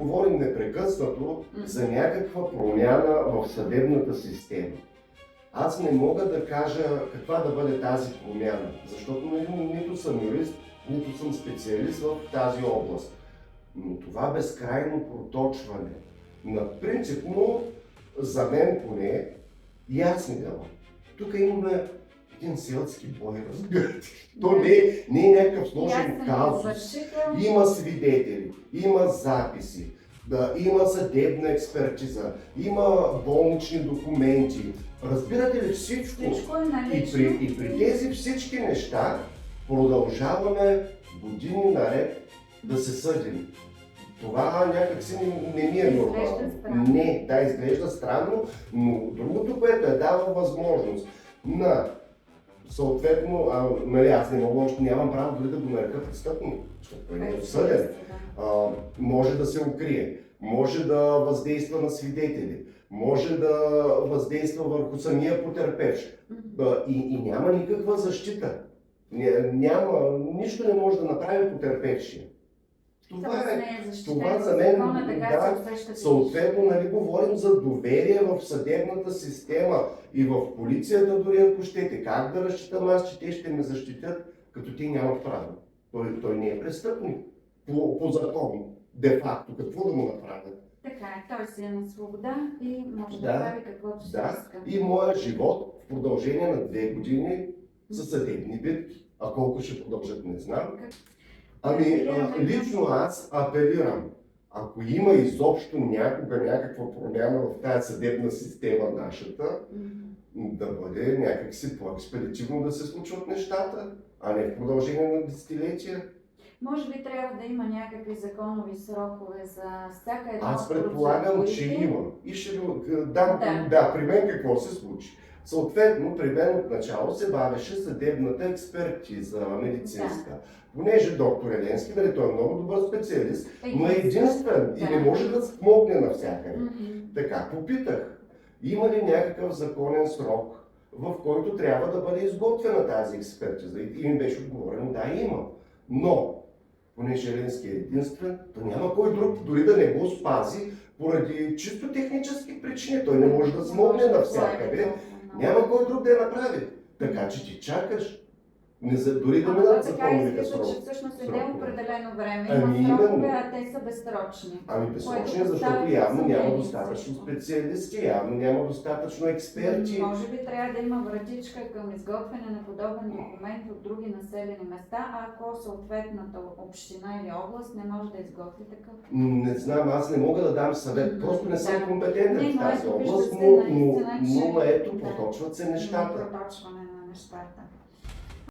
Говорим непрекъснато за някаква промяна в съдебната система. Аз не мога да кажа каква да бъде тази промяна, защото нито съм юрист, нито съм специалист в тази област. Но това безкрайно проточване на принципно, за мен поне, ясни дела. Тук имаме един селски бой, разбирате. То не е някакъв сложен казус. Има свидетели, има записи, има съдебна експертиза, има болнични документи. Разбирате ли всичко? И при тези всички неща продължаваме години наред да се съдим. Това някакси не ми е нормално. Не, да, изглежда странно, но другото, което е дава възможност на съответно, аз не мога, още нямам право дори да го нарека престъпник, защото той не е осъден. Може да се укрие, може да въздейства на свидетели, може да въздейства върху самия потерпевш. И няма никаква защита. Нищо не може да направи потерпевшия. Това за мен, съответно, говорим за доверие в съдебната система и в полицията, дори ако щете. Как да разчитам аз, че те ще ме защитят, като те нямат право? Той не е престъпник по закон, де-факто. Какво да му направят? Така е, той си е на свобода и може да прави каквото си иска. И моят живот в продължение на 2 години са съдебни битки. А колко ще продължат, не знам. Лично аз апелирам, ако има изобщо някога някаква промяна в тази съдебна система нашата, да бъде някакси по-експедитивно да се случват нещата, а не в продължение на десетилетия. Може би трябва да има някакви законови срокове за всяка една. Аз предполагам, че има. И ще да, при мен какво се случи? Съответно, при мен отначало се бавеше съдебната експертиза медицинска. Понеже доктор Еленски, той е много добър специалист, но е единствен и не може да помогне навсякъде. Така, попитах, има ли някакъв законен срок, в който трябва да бъде изготвена тази експертиза? И ми беше отговорено, да, има. Но, понеже Еленски е единствен, то няма кой друг, дори да не го спази, поради чисто технически причини. Той не може да смогне навсякъде. Няма кой друг да я направи. Така че ти чакаш. Дори да минат законовите срокове. Че всъщност е неопределено време. Има срокове, а те са безсрочни. Безсрочни, защото явно няма достатъчно специалисти, явно няма достатъчно експерти. Може би трябва да има вратичка към изготвяне на подобен документ от други населени места, ако съответната община или област не може да изготви такъв. Не знам, аз не мога да дам съвет, просто не съм компетентен в тази област, но ето, проточват се нещата. Проточване на нещата.